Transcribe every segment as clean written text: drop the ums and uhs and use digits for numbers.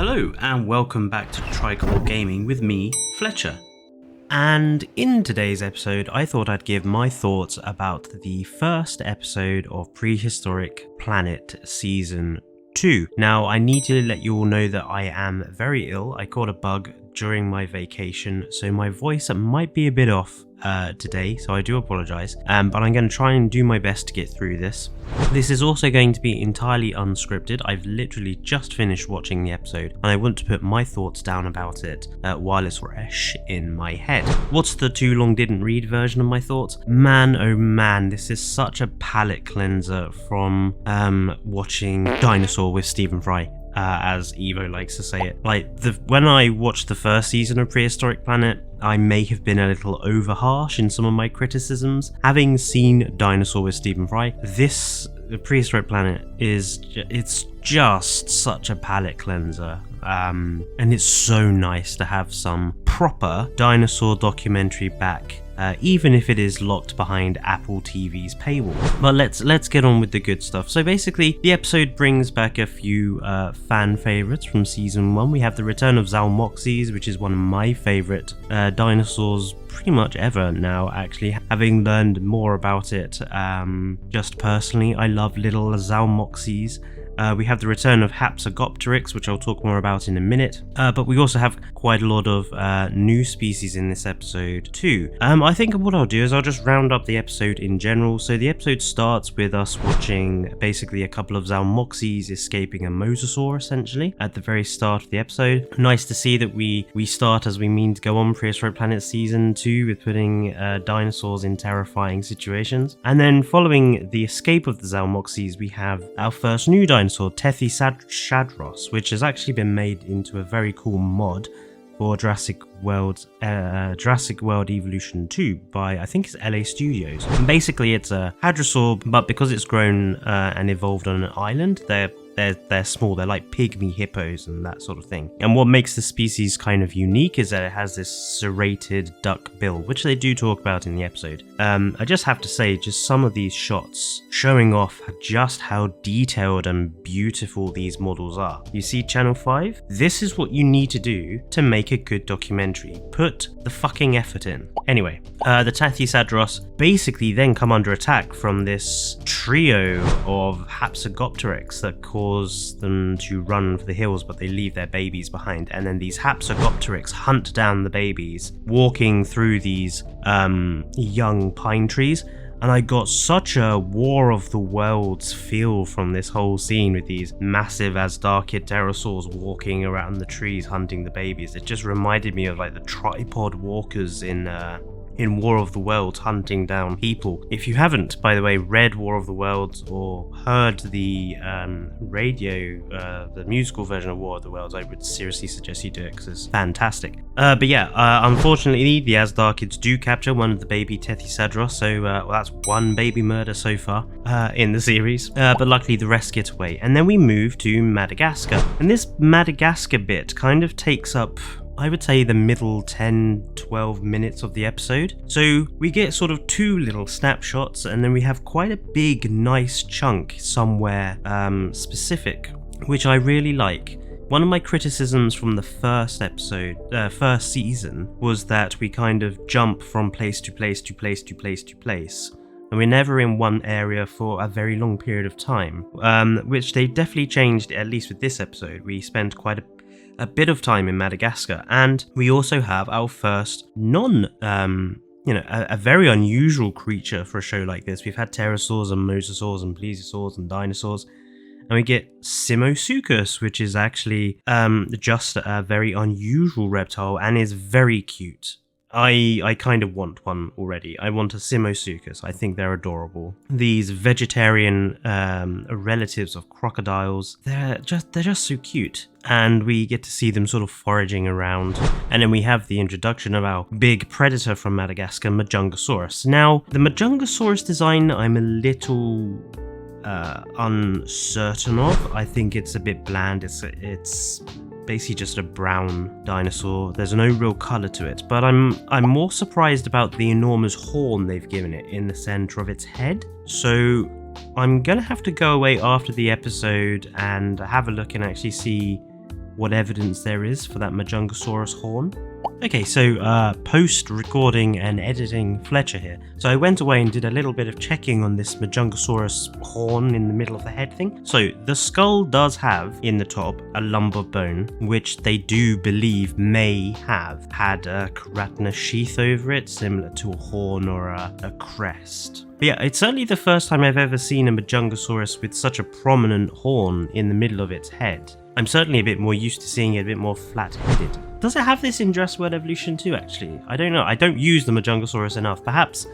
Hello and welcome back to Tricolor Gaming with me, Fletcher. And in today's episode, I thought I'd give my thoughts about the first episode of Prehistoric Planet Season 2. Now, I need to let you all know that I am very ill. I caught a bug during my vacation, so my voice might be a bit off today, so I do apologise, but I'm going to try and do my best to get through this. This is also going to be entirely unscripted. I've literally just finished watching the episode and I want to put my thoughts down about it while it's fresh in my head. What's the too long didn't read version of my thoughts? Man, oh man, this is such a palate cleanser from watching Dinosaur with Stephen Fry. As Evo likes to say it. When I watched the first season of Prehistoric Planet, I may have been a little over harsh in some of my criticisms. Having seen Dinosaur with Stephen Fry, this Prehistoric Planet it's just such a palate cleanser. And it's so nice to have some proper dinosaur documentary back. Even if it is locked behind Apple TV's paywall. But let's get on with the good stuff. So basically, the episode brings back a few fan favorites from season 1. We have the return of Zalmoxes, which is one of my favorite dinosaurs pretty much ever now, actually, having learned more about it just personally. I love little Zalmoxes. We have the return of Hapsogopteryx, which I'll talk more about in a minute, but we also have quite a lot of new species in this episode too. I think what I'll do is I'll just round up the episode in general. So the episode starts with us watching basically a couple of Zalmoxes escaping a mosasaur, essentially, at the very start of the episode. Nice to see that we start as we mean to go on Prehistoric Planet Season 2 with putting dinosaurs in terrifying situations. And then following the escape of the Zalmoxes, we have our first new dinosaur, Tethysandros, which has actually been made into a very cool mod for Jurassic World Evolution 2 by, I think it's LA Studios. And basically it's a hadrosaur, but because it's grown and evolved on an island, they're small. They're like pygmy hippos and that sort of thing. And what makes the species kind of unique is that it has this serrated duck bill, which they do talk about in the episode. I just have to say, just some of these shots showing off just how detailed and beautiful these models are. You see Channel 5? This is what you need to do to make a good documentary. Put the fucking effort in. Anyway, the Tethysandros basically then come under attack from this trio of Hapsogopteryx that cause them to run for the hills, but they leave their babies behind. And then these Hapsogopteryx hunt down the babies, walking through these young pine trees. And I got such a War of the Worlds feel from this whole scene with these massive Azdarchid pterosaurs walking around the trees hunting the babies. It just reminded me of like the tripod walkers in War of the Worlds hunting down people. If you haven't, by the way, read War of the Worlds or heard the the musical version of War of the Worlds, I would seriously suggest you do it because it's fantastic. But yeah, unfortunately, the Azdarchids do capture one of the baby Tethysandros, so well, that's one baby murder so far in the series. But luckily, the rest get away. And then we move to Madagascar. And this Madagascar bit kind of takes up, I would say, the middle 10-12 minutes of the episode. So we get sort of two little snapshots, and then we have quite a big, nice chunk somewhere specific, which I really like. One of my criticisms from the first season, was that we kind of jump from place to place to place to place to place. And we're never in one area for a very long period of time, which they definitely changed, at least with this episode. We spent quite a bit of time in Madagascar, and we also have our first a very unusual creature for a show like this. We've had pterosaurs and mosasaurs and plesiosaurs and dinosaurs, and we get Simosuchus, which is actually just a very unusual reptile and is very cute. I kind of want one already. I want a Simosuchus. I think they're adorable. These vegetarian relatives of crocodiles, they're just so cute. And we get to see them sort of foraging around. And then we have the introduction of our big predator from Madagascar, Majungasaurus. Now, the Majungasaurus design, I'm a little uncertain of. I think it's a bit bland. It's basically just a brown dinosaur. There's no real color to it, but I'm more surprised about the enormous horn they've given it in the center of its head. So I'm gonna have to go away after the episode and have a look and actually see what evidence there is for that Majungasaurus horn. Okay, so post-recording and editing Fletcher here. So I went away and did a little bit of checking on this Majungasaurus horn in the middle of the head thing. So the skull does have, in the top, a lumbar bone, which they do believe may have had a keratinous sheath over it, similar to a horn or a crest. But yeah, it's certainly the first time I've ever seen a Majungasaurus with such a prominent horn in the middle of its head. I'm certainly a bit more used to seeing it a bit more flat-headed. Does it have this in Jurassic World Evolution too, actually? I don't know. I don't use the Majungasaurus enough. Perhaps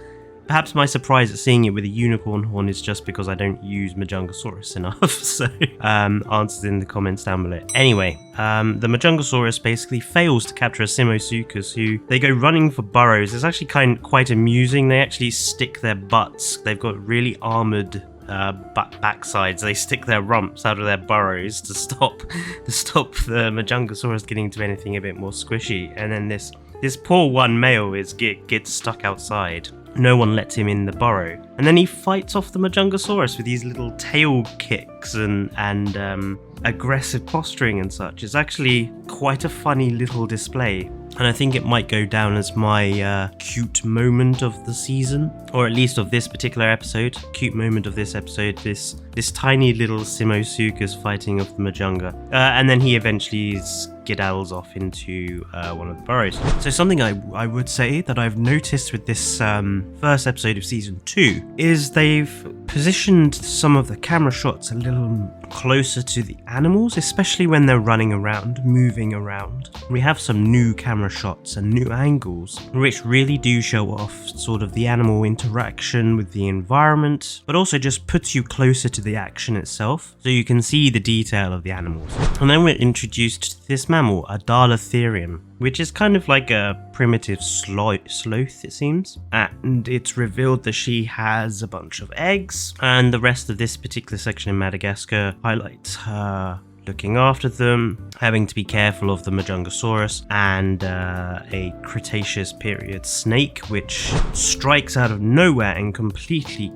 my surprise at seeing it with a unicorn horn is just because I don't use Majungasaurus enough. So, answers in the comments down below. Anyway, the Majungasaurus basically fails to capture a Simosuchus, who they go running for burrows. It's actually quite amusing. They actually stick their butts. They've got really armored backsides. They stick their rumps out of their burrows to stop the Majungasaurus getting to anything a bit more squishy. And then this poor one male gets stuck outside. No one lets him in the burrow, and then he fights off the Majungasaurus with these little tail kicks and aggressive posturing and such. It's actually quite a funny little display, and I think it might go down as my cute moment of the season, or at least of this particular episode. Cute moment of this episode, this tiny little Simosuchus fighting off the Majunga, and then he eventually skedaddles off into one of the burrows. So something I would say that I've noticed with this first episode of season 2 is they've positioned some of the camera shots a little closer to the animals, especially when they're running around, moving around. We have some new camera shots and new angles, which really do show off sort of the animal interaction with the environment, but also just puts you closer to the action itself, so you can see the detail of the animals. And then we're introduced to this mammal, a Dalatherium, which is kind of like a primitive sloth, it seems. And it's revealed that she has a bunch of eggs, and the rest of this particular section in Madagascar highlights her looking after them, having to be careful of the Majungasaurus, and a Cretaceous period snake, which strikes out of nowhere and completely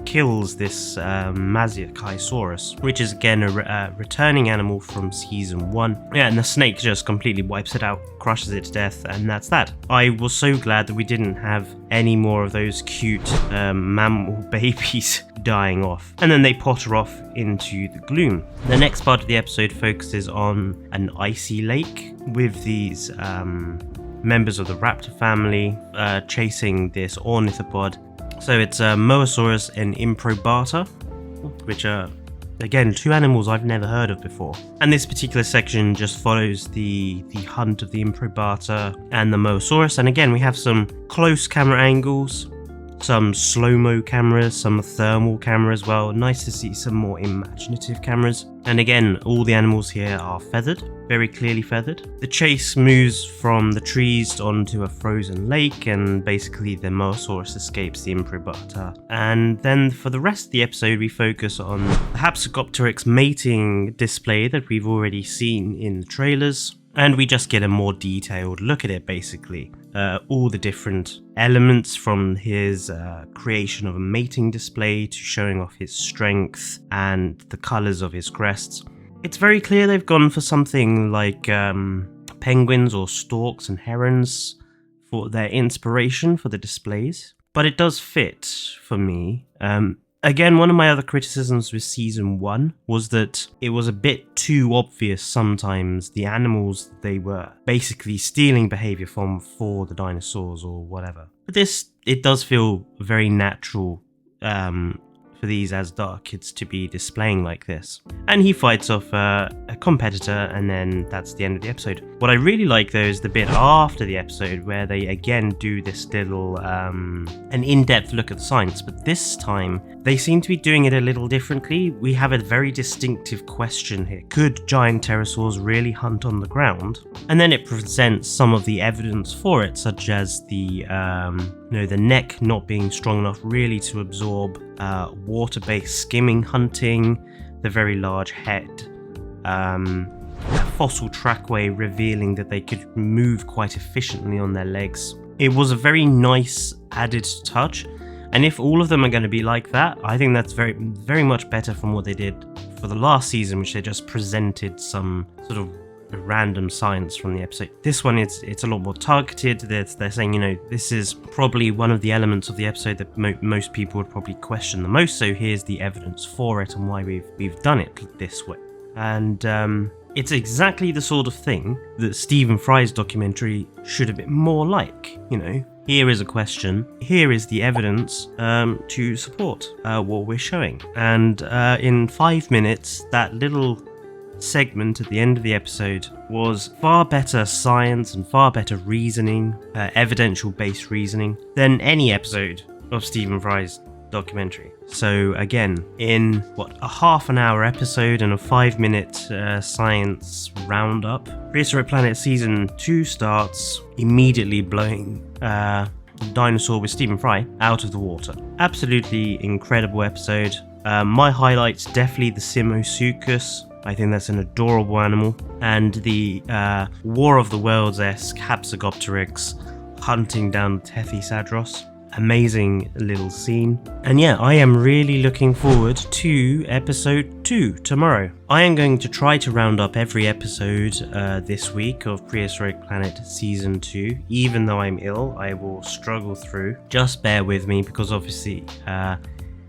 kills this Maziochisaurus, which is again a returning animal from season 1. Yeah, and the snake just completely wipes it out, crushes it to death, and that's that. I was so glad that we didn't have any more of those cute mammal babies dying off. And then they potter off into the gloom. The next part of the episode focuses on an icy lake with these members of the raptor family chasing this ornithopod. So it's Mosasaurus and Improbata, which are, again, two animals I've never heard of before. And this particular section just follows the hunt of the Improbata and the Mosasaurus. And again, we have some close camera angles, some slow-mo cameras, some thermal camera as well. Nice to see some more imaginative cameras. And again, all the animals here are feathered, very clearly feathered. The chase moves from the trees onto a frozen lake, and basically the Mosasaurus escapes the Improbata. And then for the rest of the episode, we focus on the Hapsogopteryx mating display that we've already seen in the trailers. And we just get a more detailed look at it, basically. All the different elements, from his creation of a mating display to showing off his strength and the colours of his crests. It's very clear they've gone for something like penguins or storks and herons for their inspiration for the displays. But it does fit for me. Again, one of my other criticisms with season 1 was that it was a bit too obvious sometimes the animals they were basically stealing behavior from for the dinosaurs or whatever. But this, it does feel very natural for these Asdar kids to be displaying like this. And he fights off a competitor, and then that's the end of the episode. What I really like though is the bit after the episode where they again do this little an in-depth look at the science, but this time they seem to be doing it a little differently. We have a very distinctive question here. Could giant pterosaurs really hunt on the ground? And then it presents some of the evidence for it, such as the the neck not being strong enough really to absorb water-based skimming hunting, the very large head, a fossil trackway revealing that they could move quite efficiently on their legs. It was a very nice added touch, and if all of them are going to be like that, I think that's very, very much better from what they did for the last season, which they just presented some sort of random science from the episode. This one, it's a lot more targeted. They're saying, you know, this is probably one of the elements of the episode that most people would probably question the most, so here's the evidence for it and why we've done it this way. And it's exactly the sort of thing that Stephen Fry's documentary should have been more like. You know, here is a question, here is the evidence to support what we're showing. And in 5 minutes, that little segment at the end of the episode was far better science and far better reasoning, evidential based reasoning, than any episode of Stephen Fry's documentary. So again, in a half an hour episode and a 5-minute science roundup, Prehistoric Planet season 2 starts immediately blowing Dinosaur with Stephen Fry out of the water. Absolutely incredible episode. My highlights, definitely the Simosuchus. I think that's an adorable animal. And the War of the Worlds-esque Hapsogopteryx hunting down Tethys. Amazing little scene. And yeah, I am really looking forward to episode 2 tomorrow. I am going to try to round up every episode this week of Prehistoric Planet season 2. Even though I'm ill, I will struggle through. Just bear with me, because obviously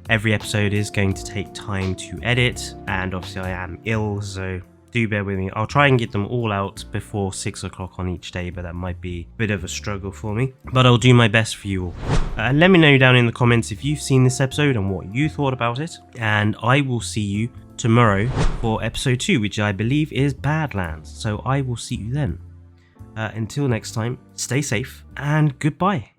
every episode is going to take time to edit, and obviously I am ill, so do bear with me. I'll try and get them all out before 6 o'clock on each day, but that might be a bit of a struggle for me. But I'll do my best for you all. Let me know down in the comments if you've seen this episode and what you thought about it. And I will see you tomorrow for episode 2, which I believe is Badlands. So I will see you then. Until next time, stay safe and goodbye.